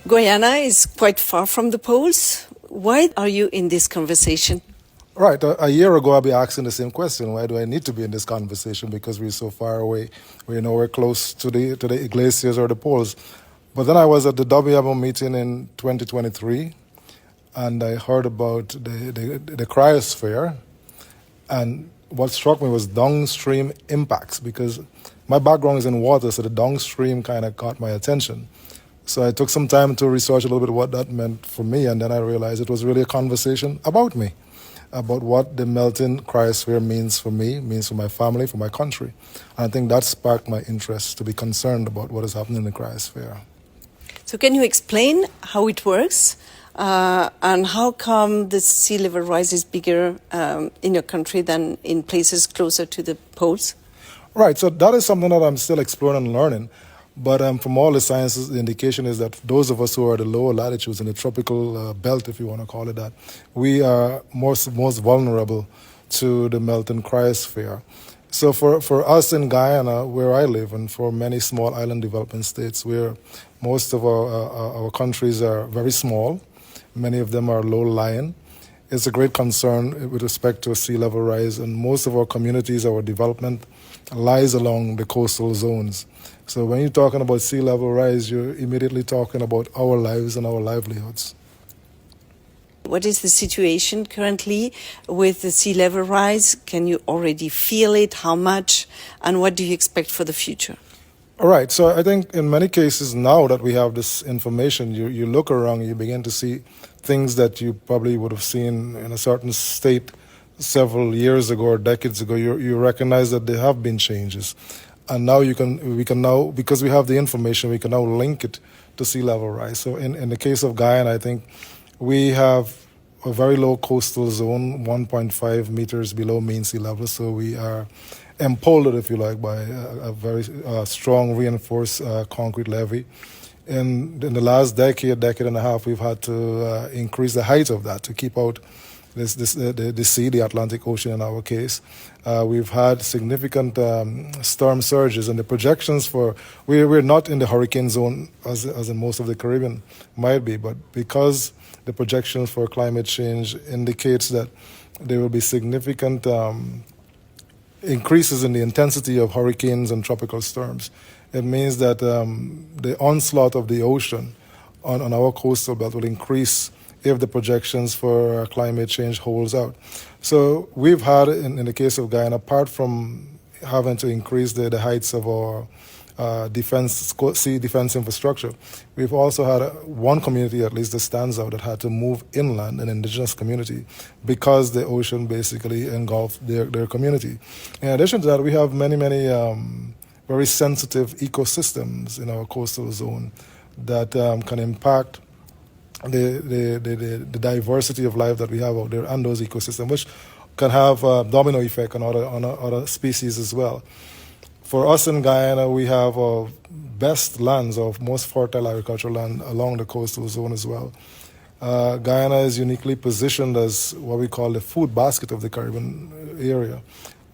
Guyana is quite far from the poles. Why are you in this conversation? Right. A year ago, I'll be asking the same question. Why do I need to be in this conversation? Because we're so far away. We're nowhere close to the glaciers or the poles. But then I was at the 𝗵𝗹𝗃 meeting in 2023, and I heard about the Cryosphere. And what struck me was downstream impacts, because my background is in water, so the downstream kind of caught my attention. So I took some time to research a little bit what that meant for me, and then I realized it was really a conversation about me, about what the melting cryosphere means for me, means for my family, for my country. And I think that sparked my interest to be concerned about what is happening in the cryosphere. So can you explain how it works and how come the sea level rise is bigger in your country than in places closer to the poles? Right, so that is something that I'm still exploring and learning. But from all the sciences, the indication is that those of us who are at the lower latitudes in the tropical belt, if you want to call it that, we are most vulnerable to the melting cryosphere. So for us in Guyana, where I live, and for many small island developing states where most of our countries are very small, many of them are low-lying, it's a great concern with respect to sea level rise, and most of our communities, our development lies along the coastal zones. So when you're talking about sea level rise, you're immediately talking about our lives and our livelihoods. What is the situation currently with the sea level rise? Can you already feel it? How much? And what do you expect for the future? All right. So I think in many cases now that we have this information, you look around, you begin to see things that you probably would have seen in a certain state several years ago or decades ago. You recognize that there have been changes. And now we can now, because we have the information, we can now link it to sea level rise. So in the case of Guyana, I think we have a very low coastal zone, 1.5 meters below mean sea level. So we are empowered, if you like, by a very strong reinforced concrete levee. In the last decade and a half, we've had to increase the height of that to keep out the sea, the Atlantic Ocean in our case. We've had significant storm surges, and the projections we're not in the hurricane zone as in most of the Caribbean might be, but because the projections for climate change indicates that there will be significant increases in the intensity of hurricanes and tropical storms. It means that the onslaught of the ocean on our coastal belt will increase if the projections for climate change holds out. So we've had, in the case of Guyana, apart from having to increase the heights of our sea defense infrastructure, we've also had one community, at least, that stands out, that had to move inland, an indigenous community, because the ocean basically engulfed their community. In addition to that, we have many very sensitive ecosystems in our coastal zone that can impact the diversity of life that we have out there and those ecosystems, which can have a domino effect on other species as well. For us in Guyana, we have our best lands, our most fertile agricultural land along the coastal zone as well. Guyana is uniquely positioned as what we call the food basket of the Caribbean area.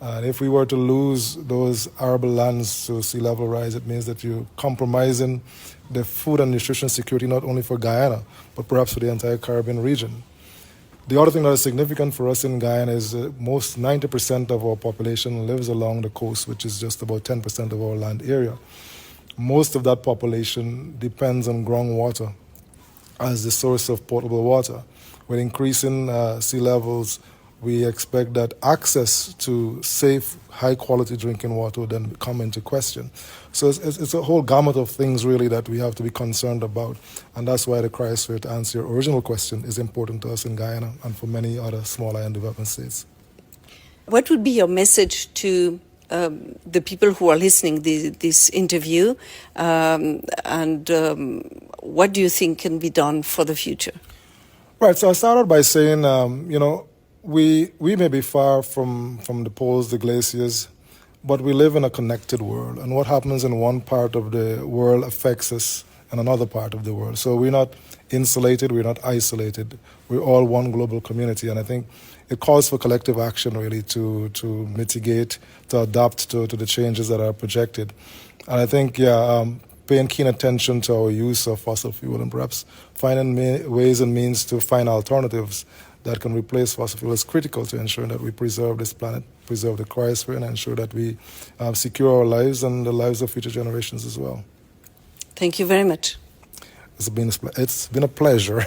And if we were to lose those arable lands to sea level rise, it means that you're compromising the food and nutrition security not only for Guyana, but perhaps for the entire Caribbean region. The other thing that is significant for us in Guyana is most 90% of our population lives along the coast, which is just about 10% of our land area. Most of that population depends on groundwater as the source of potable water. With increasing sea levels, we expect that access to safe, high-quality drinking water will then come into question. So it's a whole gamut of things, really, that we have to be concerned about. And that's why the cryosphere, to answer your original question, is important to us in Guyana and for many other small island development states. What would be your message to the people who are listening to this interview, and what do you think can be done for the future? Right, so I started by saying, we may be far from the poles, the glaciers, but we live in a connected world. And what happens in one part of the world affects us in another part of the world. So we're not insulated, we're not isolated. We're all one global community. And I think it calls for collective action, really, to mitigate, to adapt to the changes that are projected. And I think, paying keen attention to our use of fossil fuel and perhaps finding ways and means to find alternatives that can replace fossil fuel is critical to ensuring that we preserve this planet, preserve the cryosphere, and ensure that we secure our lives and the lives of future generations as well. Thank you very much. It's been a pleasure.